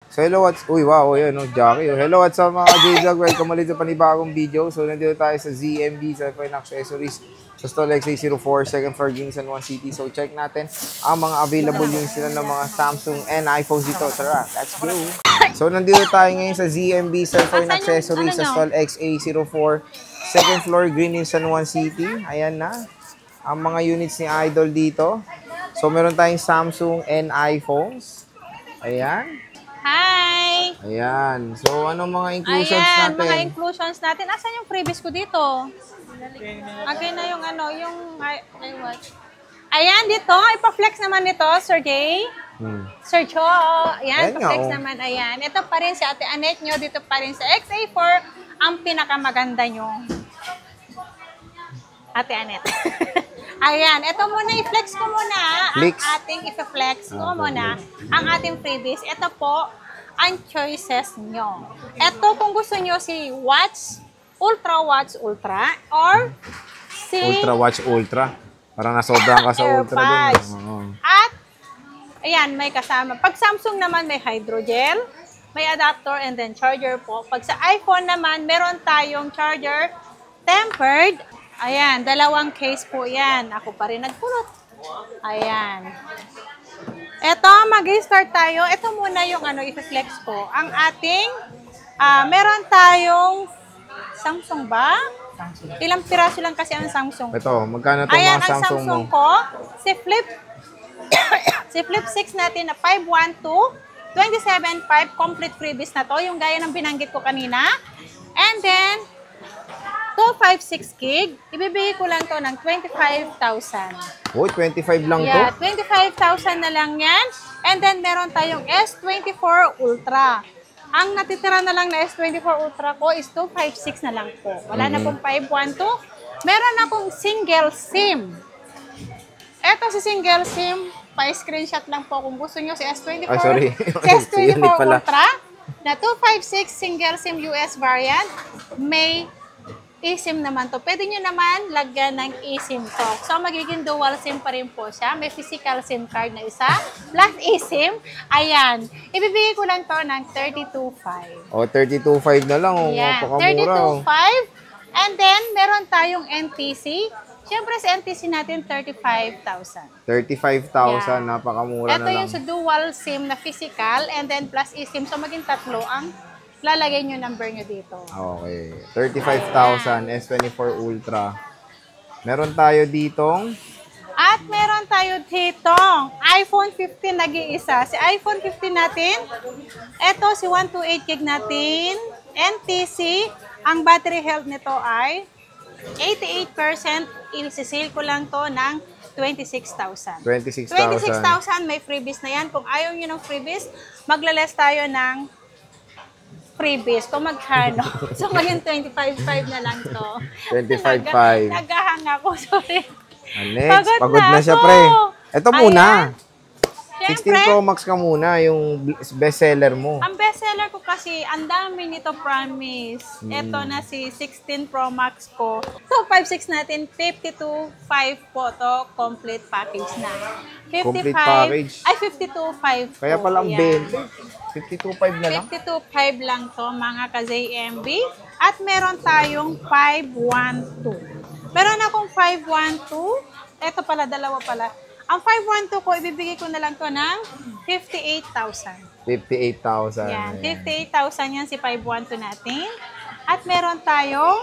So hello, uy, wow, yun, no, Jackie. Hello, what's up mga J-Vlog? Welcome ulit sa panibagong video. So nandito tayo sa ZMB, sa Fine Accessories, sa Stall XA04, second floor, San Juan City. So check natin ang mga available yung sila ng mga Samsung and iPhones dito. Tara, let's go! So nandito tayo ngayon sa ZMB, sa Fine Accessories, sa Stall XA04, second floor, Green in San Juan City. Ayan na, ang mga units ni Idol dito. So meron tayong Samsung and iPhones. Ayan. Hi! Ayan. So, anong mga inclusions Ayan, natin? mga inclusions natin. Asan yung freebies ko dito? Okay na yung ano, yung I watch. Ayan, dito. Ipa-flex naman nito, Sir Jay. Sir Cho. Ayan, ipa-flex naman. Ayan. Ito pa rin si Ate Annette nyo. Dito pa rin sa XA4. Ang pinakamaganda nyo. Ate Annette. Ayan, ito muna, i-flex ko muna ang ating i-flex ko muna ang ating freebies. Ito po ang choices nyo. Ito kung gusto nyo si Watch Ultra or si Ultra Watch Ultra. Parang nasobrang ka sa Ultra dun. At ayan, may kasama. Pag Samsung naman may hydrogel, may adapter and then charger po. Pag sa iPhone naman, meron tayong charger tempered. Ayan, dalawang case po yan. Ako pa rin nagpulot. Ayan. Ito, mag-start tayo. Ito muna yung ano, i-flex ko. Ang ating, meron tayong Samsung ba? Ilang piraso lang kasi ang Samsung. Ito, magkano itong ayan, mga Samsung mo? Ayan, ang Samsung ko, si Flip 6 natin na 512, 27.5, complete freebies na to. Yung gaya ng binanggit ko kanina. And then, 256 gig, ibibigay ko lang to ng 25,000. Uy, 25 lang to? Yeah, 25,000 na lang yan. And then, meron tayong S24 Ultra. Ang natitira na lang na S24 Ultra ko is 256 na lang po. Wala na pong 512. Meron na pong single SIM. Eto si single SIM, pa-screenshot lang po kung gusto nyo si S24. Ay, sorry. Si S24 Ultra na 256 single SIM US variant. May eSIM naman to. Pwede nyo naman lagyan ng eSIM to. So, magiging dual SIM pa rin po siya. May physical SIM card na isa. Plus eSIM. Ayan. Ibibigay ko lang to ng 32,500. O, 32,500 na lang. O, yeah, 32,500. And then, meron tayong NTC. Siyempre, sa NTC natin, 35,000. 35,000. Yeah. Napakamura na lang. Ito yung sa dual SIM na physical. And then, plus eSIM. So, maging tatlo ang lalagay nyo number nyo dito. Okay. 35,000 S24 Ultra. Meron tayo ditong at meron tayo ditong iPhone 15 nag-iisa. Si iPhone 15 natin, ito si 128 gig natin, NTC. Ang battery health nito ay 88%. I-sale ko lang to ng 26,000. 26,000. 26,000 may freebies na yan. Kung ayaw nyo ng freebies, magla-less tayo ng freebies. Kung magkano. So, maging 25,500 na lang to. 25,500. Naghahang ako. Sorry. Next. Pagod na siya, pre. Ito muna. Siyempre, 16 Pro Max ka muna, yung bestseller mo. Ang bestseller ko kasi, ang dami nito, promise. Ito na si 16 Pro Max ko. 256 natin, 52,500 po to. Complete package na. 55, complete package? Ay, 52,500 po. Kaya pala ang 20. 52,500 na lang? 52,500 lang to, mga ka-ZMB. At meron tayong 512. Meron akong 512. Ito pala, dalawa pala. Ang 512 ko, ibibigay ko na lang to ng 58,000. 58,000. Yan, 58,000 yan si 512 natin. At meron tayong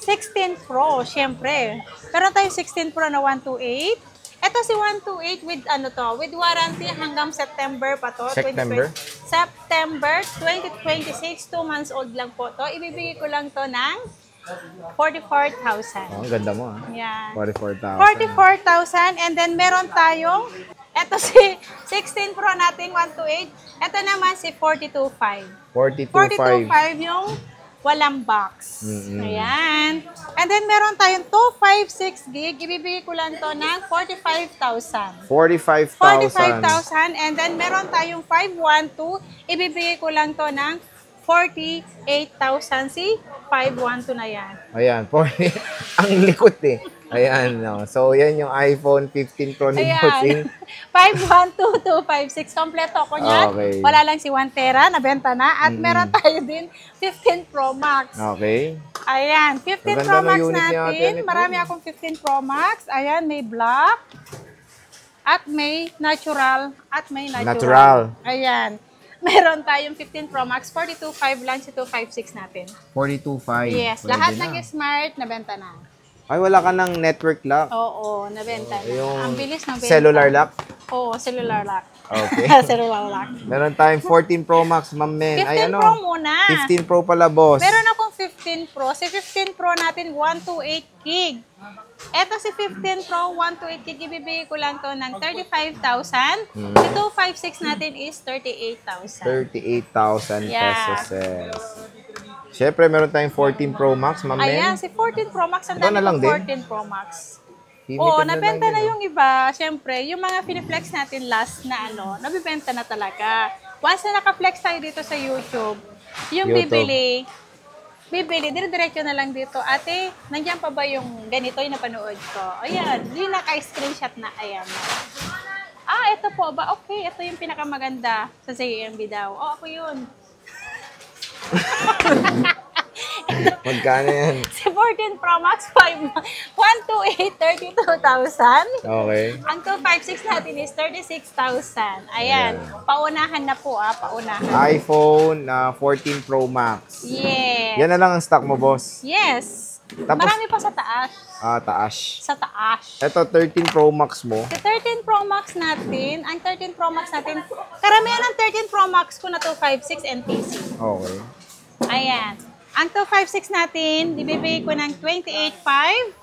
16 Pro, syempre. Meron tayong 16 Pro na 128. Ito si 128 with ano to, with warranty hanggang September pa to. September? September 2026, 2 months old lang po to. Ibibigay ko lang to ng 44,000. Oh, ang ganda mo, ha? Yeah. 44,000. 44,000. And then, meron tayong, ito si 16 Pro nating 128. Ito naman si 42,500. 42,500. 42,500 yung walang box. Ayan. And then, meron tayong 256 gig. Ibibigay ko lang to ng 45,000. 45,000. 45,000. And then, meron tayong 512. Ibibigay ko lang to ng 48,000 si 512 na yan. Ayan, ang likot eh. Ayan, no. So, yan yung iPhone 15 Pro ni Bossing. Ayan. 512256. Kompleto ko niyan. Okay. Wala lang si 1 tera, nabenta na. At meron tayo din 15 Pro Max. Okay. Ayan, 15 Maganda Pro ng Max unit niya, natin. Janet. Marami akong 15 Pro Max. Ayan, may black. At may natural. Natural. Ayan. Meron tayong 15 Pro Max. 42.5 lang si 256 natin. 42.5. Yes, Pwede lahat na. ng smart, nabenta na. Ay, wala ka ng network lock. Oo, nabenta na. Yung Ang bilis ng benta. cellular lock. Oo, cellular lock. Okay. Cellular lock. Meron tayong 14 Pro Max, ma'am men. 15 Ay, ano? Pro muna. 15 Pro pala, boss. Meron akong 15 Pro. Si 15 Pro natin, 128 gig. Eto si 15 Pro, 128 gig. Ibibigay ko lang to ng 35,000. Si 256 natin is 38,000. 38,000 Yeah. pesos. Siyempre, meron tayong 14 Pro Max, ma'am men. Ayan, si 14 Pro Max. Ang Ito na dami lang kong din. 14 Pro Max. Limited Oo, na nabenta lang na yun, yung iba. Siyempre, yung mga piniflex natin last na nabibenta na talaga. Once na naka-flex tayo dito sa YouTube, yung YouTube. bibili, dire-diretso na lang dito. Ate, nandiyan pa ba yung ganito yung napanood ko? Ayan, yung naka-screenshot na, ayan. Ah, ito po ba? Okay, ito yung pinakamaganda sa CMB daw. Oh, ako yun. Magkano yan? Si 14 Pro Max 128, 32,000. Okay. Ang 256 natin is 36,000. Ayan. Paunahan na po paunahan. iPhone 14 Pro Max. Yes. Yan na lang ang stock mo, boss. Yes. Tapos- Marami pa sa taas. Taas. Sa taas. Ito, 13 Pro Max mo. Sa 13 Pro Max natin, ang 13 Pro Max natin, karamihan ng 13 Pro Max ko na 256 NTC. Okay. Ayan. Ang 256 natin, ibibigay ko ng 28,500.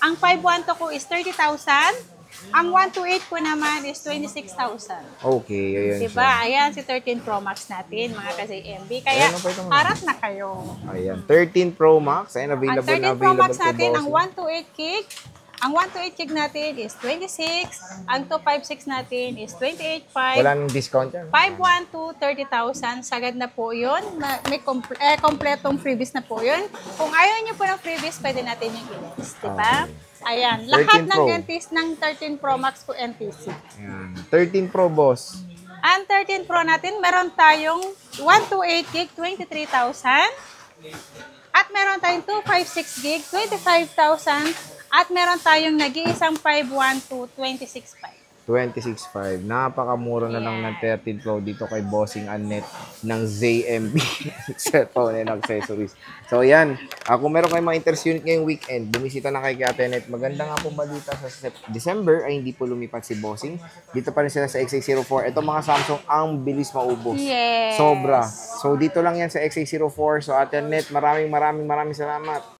Ang 512 ko is 30,000. Ang 128 ko naman is 26,000. Okay, ayun Diba? siya. Ayan si 13 Pro Max natin, mga ka-JMB. Kaya, Ayan, pwede mo. harap na kayo. Ayan, 13 Pro Max. Ayan, Ang available 13 na Pro available Max kay natin, ang boss. 128 gig, ang 128 gig natin is 26. Ang 256 natin is 28,500. Wala nang discount yan. 512, 30,000. Sagad na po yun. May kompletong freebies na po yun. Kung ayaw nyo po ng freebies, pwede natin yung i-next. Diba? Ayan. 13 Lahat ng Pro. NTC ng 13 Pro Max po NTC. Ayan. 13 Pro, boss. Ang 13 Pro natin, meron tayong 128 gig, 23,000. At meron tayong 256 gig, 25,000. At meron tayong nag-iisang 512, 26,500. 26.5. Napakamura na lang ng 13 Pro dito kay Bossing Annette ng ZMB cellphone and accessories. So, yan. Kung meron kayong mga interest unit ngayong weekend, bumisita na kay Ate Annette. Maganda nga po balita sa December ay hindi po lumipat si Bossing. Dito pa rin sila sa X804. Ito mga Samsung, ang bilis maubos. Yes. Sobra. So, dito lang yan sa X804. So, Ate Annette, maraming salamat.